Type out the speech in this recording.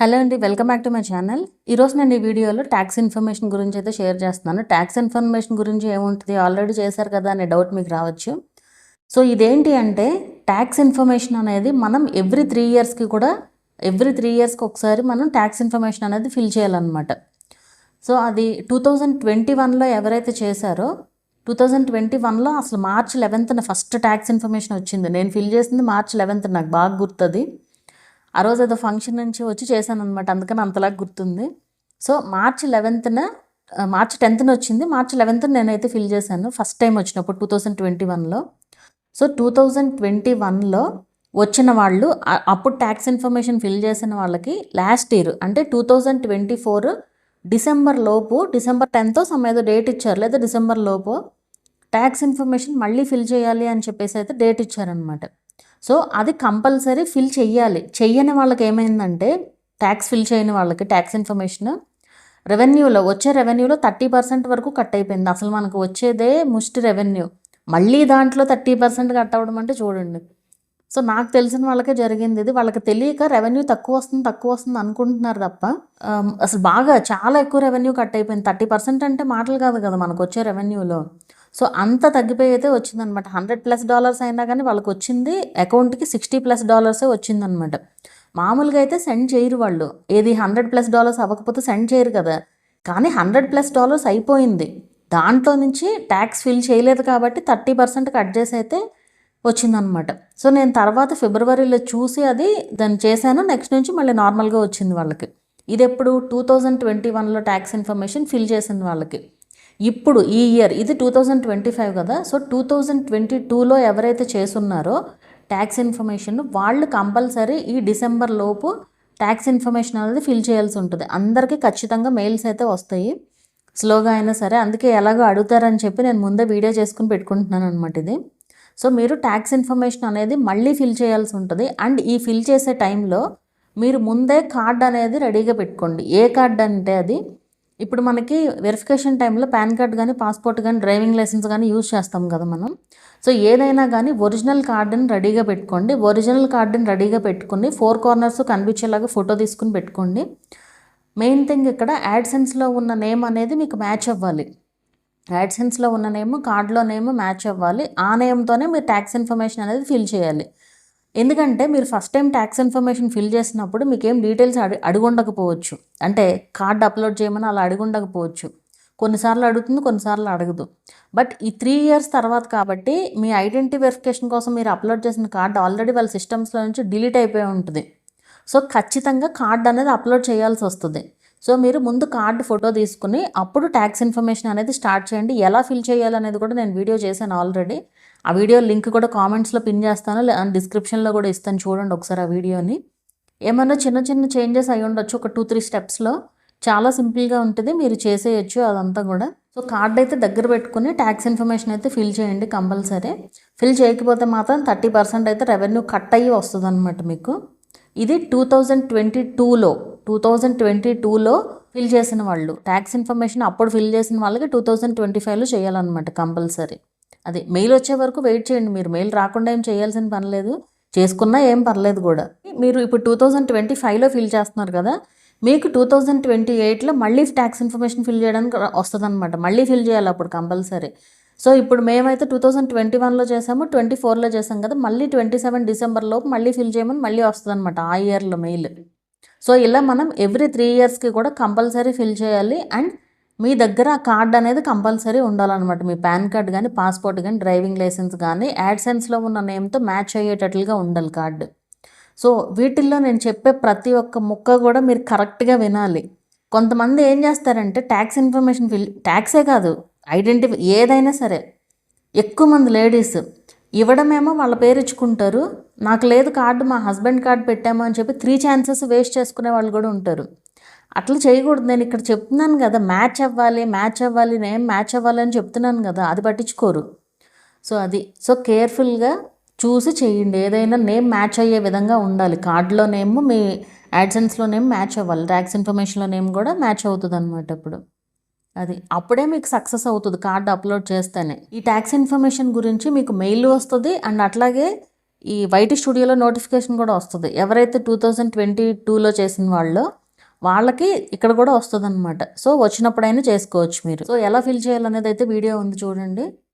Hello అండి, welcome back to my channel. ఈరోజు నేను ఈ వీడియోలో ట్యాక్స్ ఇన్ఫర్మేషన్ గురించి అయితే షేర్ చేస్తున్నాను. ట్యాక్స్ ఇన్ఫర్మేషన్ గురించి ఏముంటుంది, ఆల్రెడీ చేశారు కదా అనే డౌట్ మీకు రావచ్చు. సో ఇదేంటి అంటే, ట్యాక్స్ ఇన్ఫర్మేషన్ అనేది మనం ఎవ్రీ 3 ఇయర్స్కి ఒకసారి మనం ట్యాక్స్ ఇన్ఫర్మేషన్ అనేది ఫిల్ చేయాలన్నమాట. సో అది 2021లో ఎవరైతే చేశారో 2021లో అసలు మార్చ్ 11న ఫస్ట్ ట్యాక్స్ ఇన్ఫర్మేషన్ వచ్చింది. నేను ఫిల్ చేసింది మార్చ్ 11th, నాకు బాగా గుర్తుంది. ఆ రోజు ఏదో ఫంక్షన్ నుంచి వచ్చి చేశాను అనమాట, అందుకని అంతలా గుర్తుంది. సో మార్చ్ 10th వచ్చింది. మార్చ్ 11th నేనైతే ఫిల్ చేశాను ఫస్ట్ టైం వచ్చినప్పుడు 2021లో. సో 2021లో వచ్చిన వాళ్ళు అప్పుడు ట్యాక్స్ ఇన్ఫర్మేషన్ ఫిల్ చేసిన వాళ్ళకి లాస్ట్ ఇయర్ అంటే 2024 డిసెంబర్ 10th సమేదో డేట్ ఇచ్చారు, లేదా డిసెంబర్ లోపు ట్యాక్స్ ఇన్ఫర్మేషన్ మళ్ళీ ఫిల్ చేయాలి అని చెప్పేసి అయితే డేట్ ఇచ్చారనమాట. సో అది కంపల్సరీ ఫిల్ చెయ్యాలి. చెయ్యని వాళ్ళకి ఏమైందంటే, ట్యాక్స్ ఫిల్ చేయని వాళ్ళకి ట్యాక్స్ ఇన్ఫర్మేషన్ వచ్చే రెవెన్యూలో 30% వరకు కట్ అయిపోయింది. అసలు మనకు వచ్చేదే ముష్టి రెవెన్యూ, మళ్ళీ దాంట్లో 30% కట్ అవ్వడం అంటే చూడండి. సో నాకు తెలిసిన వాళ్ళకే జరిగింది ఇది. వాళ్ళకి తెలియక రెవెన్యూ తక్కువ వస్తుంది అనుకుంటున్నారు తప్ప అసలు బాగా చాలా ఎక్కువ రెవెన్యూ కట్ అయిపోయింది. 30% అంటే మాటలు కాదు కదా మనకు వచ్చే రెవెన్యూలో. సో అంత తగ్గిపోయి అయితే వచ్చిందనమాట. $100+ అయినా కానీ వాళ్ళకి వచ్చింది అకౌంట్కి $60+ వచ్చిందనమాట. మామూలుగా అయితే సెండ్ చేయరు వాళ్ళు, ఏది $100+ అవ్వకపోతే సెండ్ చేయరు కదా. కానీ $100+ అయిపోయింది, దాంట్లో నుంచి ట్యాక్స్ ఫిల్ చేయలేదు కాబట్టి 30% కట్ చేసి అయితే వచ్చిందనమాట. సో నేను తర్వాత ఫిబ్రవరిలో చూసి దాన్ని చేశాను. నెక్స్ట్ నుంచి మళ్ళీ నార్మల్గా వచ్చింది వాళ్ళకి. ఇది ఎప్పుడు 2021లో ట్యాక్స్ ఇన్ఫర్మేషన్ ఫిల్ చేసింది వాళ్ళకి. ఇప్పుడు ఈ ఇయర్ ఇది 2025 కదా. సో 2022లో ఎవరైతే చేసున్నారో ట్యాక్స్ ఇన్ఫర్మేషన్, వాళ్ళు కంపల్సరీ ఈ డిసెంబర్ లోపు ట్యాక్స్ ఇన్ఫర్మేషన్ అనేది ఫిల్ చేయాల్సి ఉంటుంది. అందరికీ ఖచ్చితంగా మెయిల్స్ అయితే వస్తాయి, స్లోగా అయినా సరే. అందుకే ఎలాగో అడుగుతారని చెప్పి నేను ముందే వీడియో చేసుకుని పెట్టుకుంటున్నాను అనమాట ఇది. సో మీరు ట్యాక్స్ ఇన్ఫర్మేషన్ అనేది మళ్ళీ ఫిల్ చేయాల్సి ఉంటుంది. అండ్ ఈ ఫిల్ చేసే టైంలో మీరు ముందే కార్డ్ అనేది రెడీగా పెట్టుకోండి. ఏ కార్డ్ అంటే అది ఇప్పుడు మనకి వెరిఫికేషన్ టైంలో పాన్ కార్డ్ కానీ, పాస్పోర్ట్ కానీ, డ్రైవింగ్ లైసెన్స్ కానీ యూజ్ చేస్తాం కదా మనం. సో ఏదైనా కానీ ఒరిజినల్ కార్డుని రెడీగా పెట్టుకోండి. ఒరిజినల్ కార్డుని రెడీగా పెట్టుకుని 4 కార్నర్స్ కనిపించేలాగా ఫోటో తీసుకుని పెట్టుకోండి. మెయిన్ థింగ్ ఇక్కడ యాడ్సెన్స్లో ఉన్న నేమ్ అనేది మీకు మ్యాచ్ అవ్వాలి. యాడ్సెన్స్లో ఉన్న నేమ్ కార్డులో నేమ్ మ్యాచ్ అవ్వాలి. ఆ నేమ్తోనే మీరు ట్యాక్స్ ఇన్ఫర్మేషన్ అనేది ఫిల్ చేయాలి. ఎందుకంటే మీరు first time tax information fill చేసినప్పుడు మీకేం డీటెయిల్స్ అడుగుండకపోవచ్చు. అంటే కార్డ్ అప్లోడ్ చేయమని అలా అడుగుండకపోవచ్చు. కొన్నిసార్లు అడుగుతుంది, కొన్నిసార్లు అడగదు. బట్ ఈ 3 years తర్వాత కాబట్టి మీ ఐడెంటిటీ వెరిఫికేషన్ కోసం మీరు అప్లోడ్ చేసిన కార్డు ఆల్రెడీ వాళ్ళ సిస్టమ్స్లో నుంచి డిలీట్ అయిపోయి ఉంటుంది. సో ఖచ్చితంగా కార్డ్ అనేది అప్లోడ్ చేయాల్సి వస్తుంది. సో మీరు ముందు కార్డు ఫోటో తీసుకుని అప్పుడు ట్యాక్స్ ఇన్ఫర్మేషన్ అనేది స్టార్ట్ చేయండి. ఎలా ఫిల్ చేయాలనేది కూడా నేను వీడియో చేశాను ఆల్రెడీ. ఆ వీడియో లింక్ కూడా కామెంట్స్లో పిన్ చేస్తాను, డిస్క్రిప్షన్లో కూడా ఇస్తాను, చూడండి ఒకసారి ఆ వీడియోని. ఏమన్నా చిన్న చిన్న చేంజెస్ అయి ఉండొచ్చు ఒక 2-3 స్టెప్స్లో. చాలా సింపుల్గా ఉంటుంది, మీరు చేసేయచ్చు అదంతా కూడా. సో కార్డ్ అయితే దగ్గర పెట్టుకుని ట్యాక్స్ ఇన్ఫర్మేషన్ అయితే ఫిల్ చేయండి కంపల్సరీ. ఫిల్ చేయకపోతే మాత్రం 30% అయితే రెవెన్యూ కట్ అయ్యి వస్తుంది అనమాట మీకు. ఇది 2022లో ఫిల్ చేసిన వాళ్ళు ట్యాక్స్ ఇన్ఫర్మేషన్ అప్పుడు ఫిల్ చేసిన వాళ్ళకి 2025లో చేయాలన్నమాట కంపల్సరీ. అది మెయిల్ వచ్చే వరకు వెయిట్ చేయండి. మీరు మెయిల్ రాకుండా ఏం చేయాల్సిన పని లేదు, చేసుకున్నా ఏం పర్లేదు కూడా. మీరు ఇప్పుడు 2025లో ఫిల్ చేస్తున్నారు కదా, మీకు 2028లో మళ్ళీ ట్యాక్స్ ఇన్ఫర్మేషన్ ఫిల్ చేయడానికి వస్తుంది అనమాట. మళ్ళీ ఫిల్ చేయాలి అప్పుడు కంపల్సరీ. సో ఇప్పుడు మేమైతే 2021లో చేసాము, 24లో చేసాం కదా, మళ్ళీ 27 డిసెంబర్ లోపు మళ్ళీ ఫిల్ చేయమని మళ్ళీ వస్తుంది అనమాట ఆ ఇయర్లో మెయిల్. సో ఇలా మనం ఎవ్రీ 3 yearsకి కూడా కంపల్సరీ ఫిల్ చేయాలి. అండ్ మీ దగ్గర ఆ కార్డ్ అనేది కంపల్సరీ ఉండాలన్నమాట. మీ పాన్ కార్డ్ కానీ, పాస్పోర్ట్ కానీ, డ్రైవింగ్ లైసెన్స్ కానీ యాడ్సెన్స్లో ఉన్న నేమ్తో మ్యాచ్ అయ్యేటట్లుగా ఉండాలి కార్డు. సో వీటిల్లో నేను చెప్పే ప్రతి ఒక్క ముక్క కూడా మీరు కరెక్ట్గా వినాలి. కొంతమంది ఏం చేస్తారంటే ట్యాక్స్ ఇన్ఫర్మేషన్ ట్యాక్సే కాదు, ఐడెంటిఫై ఏదైనా సరే, ఎక్కువ మంది లేడీస్ ఇవ్వడమేమో వాళ్ళ పేరు ఇచ్చుకుంటారు. నాకు లేదు కార్డు, మా హస్బెండ్ కార్డు పెట్టాము అని చెప్పి 3 chances వేస్ట్ చేసుకునే వాళ్ళు కూడా ఉంటారు. అట్లా చేయకూడదు. నేను ఇక్కడ చెప్తున్నాను కదా, మ్యాచ్ అవ్వాలి, నేమ్ మ్యాచ్ అవ్వాలి అని చెప్తున్నాను కదా, అది పట్టించుకోరు. సో కేర్ఫుల్గా చూసి చేయండి. ఏదైనా నేమ్ మ్యాచ్ అయ్యే విధంగా ఉండాలి. కార్డులో నేమ్, మీ యాడ్సెన్స్లో నేమ్ మ్యాచ్ అవ్వాలి, ట్యాక్స్ ఇన్ఫర్మేషన్లో నేమ్ కూడా మ్యాచ్ అవుతుంది అనమాట. అప్పుడే మీకు సక్సెస్ అవుతుంది కార్డు అప్లోడ్ చేస్తేనే. ఈ ట్యాక్స్ ఇన్ఫర్మేషన్ గురించి మీకు మెయిల్ వస్తుంది. అండ్ అట్లాగే ఈ వైటీ స్టూడియోలో నోటిఫికేషన్ కూడా వస్తుంది. ఎవరైతే 2022లో చేసిన వాళ్ళకి ఇక్కడ కూడా వస్తుంది అనమాట. సో వచ్చినప్పుడైనా చేసుకోవచ్చు మీరు. సో ఎలా ఫిల్ చేయాలనేది అయితే వీడియో ఉంది చూడండి.